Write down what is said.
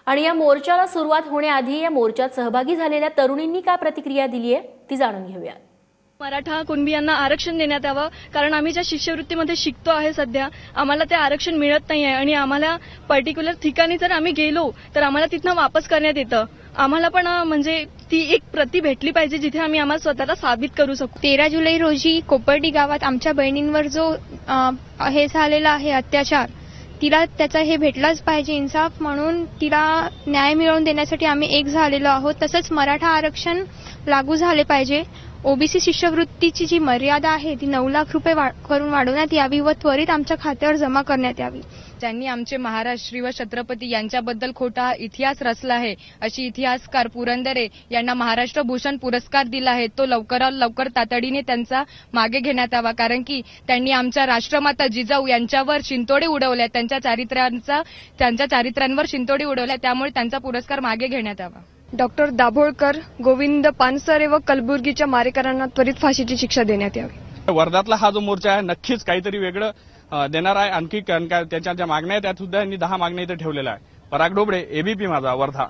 आणि या मोर्चाला सुरुवात होण्याआधी या मोर्चात सहभागी झालेल्या तरुणींनी काय प्रतिक्रिया दिली आहे ती जाणून घेऊया। मराठा कुणबीयांना आरक्षण देण्यात यावं, कारण आम्ही ज्या शिष्यवृत्तीमध्ये शिकतो आहे सध्या आम्हाला ते आरक्षण मिळत नाही आहे आणि आम्हाला पर्टिक्युलर ठिकाणी जर आम्ही गेलो तर आम्हाला तिथनं वापस करण्यात येतं। आम्हाला पण म्हणजे ती एक प्रति भेटली पाहिजे जिथे आम्ही आम्हाला स्वतःला साबित करू शकू। 13 जुलै रोजी कोपर्डी गावात आमच्या बहिणींवर जो हे झालेला आहे अत्याचार, तिला त्याचा हे भेटलाच पाहिजे इन्साफ, म्हणून तिला न्याय मिळवून देण्यासाठी आम्ही एक झालेलो आहोत। तसंच मराठा आरक्षण लागू झाले पाहिजे। ओबीसी शिष्यवृत्तीची जी मर्यादा आहे ती 9 लाख रुपये करून वाढवण्यात यावी व त्वरित आमच्या खात्यावर जमा करण्यात यावी। ज्यांनी आमचे महाराज श्री व छत्रपती यांच्याबद्दल खोटा इतिहास रचला आहे अशी इतिहासकार पुरंदरे यांना महाराष्ट्र भूषण पुरस्कार दिला आहे, तो लवकरात लवकर तातडीने त्यांचा मागे घेण्यात यावा, कारण की त्यांनी आमच्या राष्ट्रमाता जिजाऊ यांच्यावर शिंतोडे उडवल्या, त्यांच्या चारित्र्यांवर शिंतोडे उडवल्या, त्यामुळे त्यांचा पुरस्कार मागे घेण्यात यावा। डॉक्टर दाभोळकर, गोविंद पानसरे व कलबुर्गीच्या मारेकरांना त्वरित फाशीची शिक्षा देण्यात यावी। वर्धातला हा जो मोर्चा आहे नक्कीच काहीतरी वेगळं देणार आहे। आणखी त्यांच्या ज्या मागण्या आहेत त्यात सुद्धा यांनी 10 मागण्या इथे ठेवलेल्या आहे। पराग डोबळे, एबीपी माझा, वर्धा।